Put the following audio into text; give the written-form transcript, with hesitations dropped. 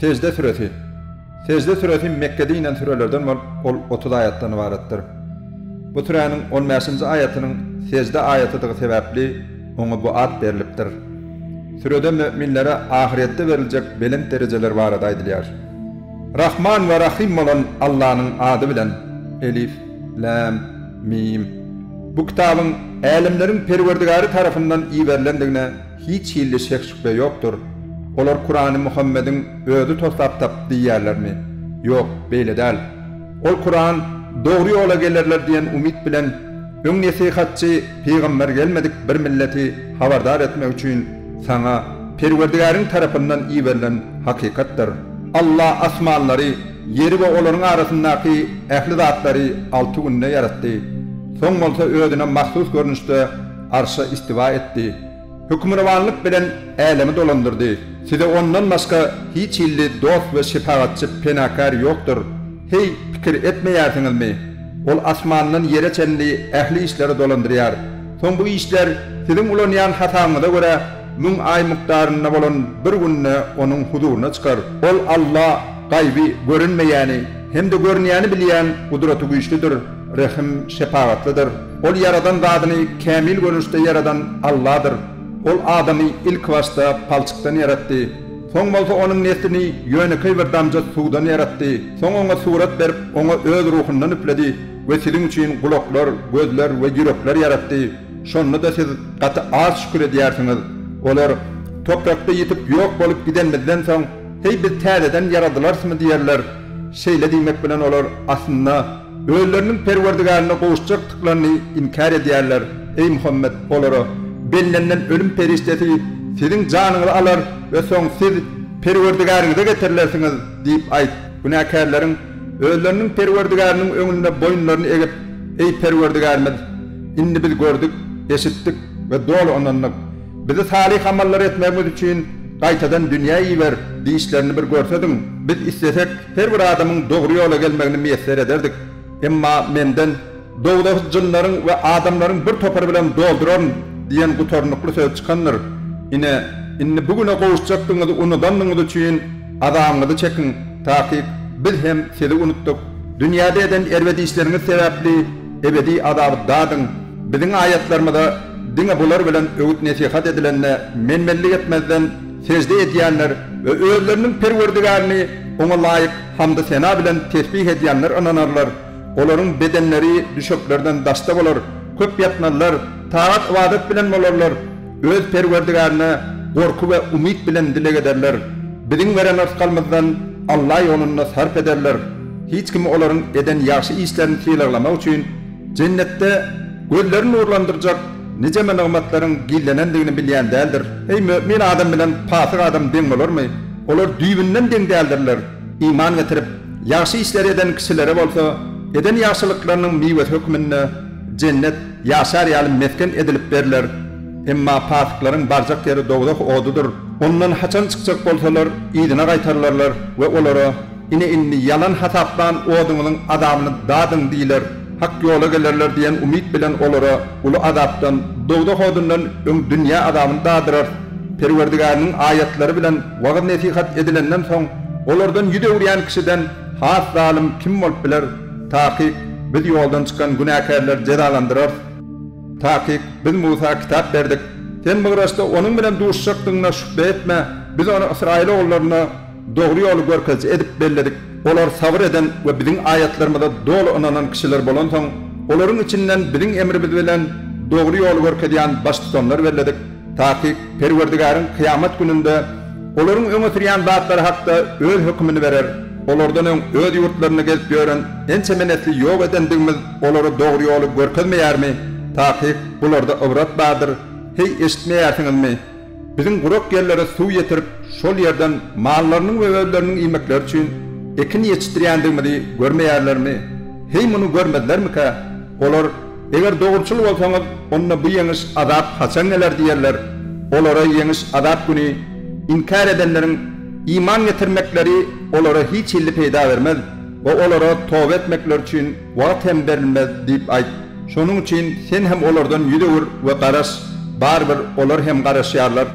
Secde suresi. Secde suresi Mekke'de inen surelerden ol 30 ayattan ibarettir. Bu surenin 15-nji ayatının secde ayatıdygy sebäpli oňa bu ad berilipdir. Surede müminlere ahirette verilecek belin dereceler barada aýdylýar. Rahman ve Rahim olan Allah'ın adı bilen Elif, Lam, Mim. Bu kitabın alimlerin perverdigari tarafından iyi verilendigine hiç hilli şüphe yoktur. Olar Kur'an-ı Muhammed'in özü tosap tapdığı yerler mi? Yok, beyle değil. Ol Kur'an doğru yola gelirler diyen umit bilen ön nesihatçı peygamber gelmedik bir milleti haberdar etmek için sana perverdigarın tarafından iyi verilen hakikattir. Allah asmanları, yeri ve onların arasındaki ehli zatları 6 günde yarattı. Son olsa özüne mahsus görünüşte arşa istiva etti. Hükümranlık bilen alemi dolandırdı. Size ondan başka hiç illi dost ve şefaatçi penakar yoktur. Hey fikir etmeyersiniz mi? Ol asmandan yere çenli ehli işleri dolandırıyor. Son bu işler sizin ulanyan hatanıza göre mün ay miktarına olan bir günne onun huzuruna çıkar. Ol Allah gaybi görünmeyeni hem de görüneyeni bilen kudreti güçlüdür, rahim şefaatlidir. Ol yaradan zadını kamil görünüşte yaradan Allah'dır. Ol adamı ilk başta palçıktan yarattı. Son bolsa onun neslini yöneki bir damca sudan yarattı. Son ona surat verip ona öz ruhundan üfledi ve sizin için kulaklar, gözler ve yürekler yarattı. Şonda da siz katı az şükür ediyorsunuz. Olar toprakta yitip yok bolup gidenmeden soň hey bir täleden yaradylarsmy diýerler. Şeýle diýmek bilen olar aslında ölleriniň perwerdigaryna gowuşjakdyklaryny inkar edýärler. Ey Muhammed, olara bellenden ölüm periştesi sizin janyňyzy alar we soň siz perwerdigaryňyza getirlersiňiz diýip aýt. Günahkarlaryň ölleriniň perwerdigarynyň öňünde boyunlaryny egip ey perwerdigarymyz, indi biz gördük, eşitdik we dolu onanlyk. Bizi salih amallar etmemiz için qaytadan dünýäyi ber diýişlerini bir görsedim. Biz istesek her bir adamın doğru yola gelmegini meýesser ederdik. Emma menden dogdaky jynlaryň we adamlaryň bir topar bilen dolduran diýen bu tornukly söz çykanlar. Ine bugüne gowuşjakdyňyzy unudandyňyz üçin adamyňyzy çekin. Taky biz hem sizi unuttuk. Dünýäde eden erwedi işleriňiz sebäpli ebedi azap dadyň. Biziň ayatlarymyzda dine bular bilen öğüt nesihat edilenne menmellik etmezden secde edýänler ve özleriniň perwerdigaryny oňa laýyk hamdy sena bilen tesbih edýänler ananarlar. Olaryň bedenleri düşöklerden daşda bolar, köp ýatnarlar, taat ibadet bilen bolarlar. Öz perwerdigaryna gorku we umit bilen dilek ederler. Biziň beren rızkymyzdan Allah ýolunda sarf ederler. Hiç kim olaryň eden ýaşy işlerini tiýerlemek üçin cennetde gözlerini nurlandyrjak nice menagmatlaryň gillenendigini bilýän däldir. Ey mümin adam bilen pasyk adam deň bolarmy? Olar düýbünden deň däldirler. İman getirip ýaşy işler eden kişilere bolsa, eden ýaşylyklarynyň miwet hökmünde cennet ýaşar ýaly mesken edilip berler. Emma pasyklaryň barjak ýeri dogdak odudur. Ondan haçan çykjak bolsalar, ýygyna gaýtarlarlar we olara inni yalan hasapdan odunyň adamyny dadyň diýler. Hak yola gelirler diyen umit bilen olara ulu azaptan dogdak odundan öň dünýä adamyny dadyrar. Perwerdigarynyň aýatlary bilen wagt nesihat edilenden soň olardan ýüde urýan kişiden has zalim kim bolup biler? Taky biz ýoldan çykan günahkarlar cezalandyrar. Taky biz Musa kitap berdik. Sen mıgraşda onun bilen duşjakdygyna şüphe etme. Biz onu İsrail oğullarına doğru yolu görkezji edip belledik. Olar sabır eden ve bizim ayetlerimizde dolu inanan kişiler bolan soň olaryň içinden bizim emrimiz bilen doğru yol görkezýän baş tutanlar belledik. Taky perwerdigaryň kıyamet gününde olaryň öňe sürýän zatlary hakda öz hükmüni berer. Olardan öň öz ýurtlaryna gelip ýören ençe menetli ýok edendigimiz olary doğru ýoly görkezmeýärmi? Taky bularda ibrat bardyr. Hey eşitmeýärsiňizmi? Bizim gurak yerlere suw ýetirip şol ýerden mallarynyň we özleriniň iýmekleri üçin ekin yetiştirýändigimizi görmeýärlermi? Hey muny görmedilermi-ka? Olar eger dogruçul bolsaňyz onda bu ýeňiş azap haçan geler diýerler. Olara ýeňiş azap güni inkar edenleriň iman getirmekleri olara hiç illi peýda bermez we olara towba etmekleri üçin wagt hem berilmez diýip aýt. Şonuň üçin sen hem olardan ýüde ur we garaş, barbyr olar hem garaşýarlar.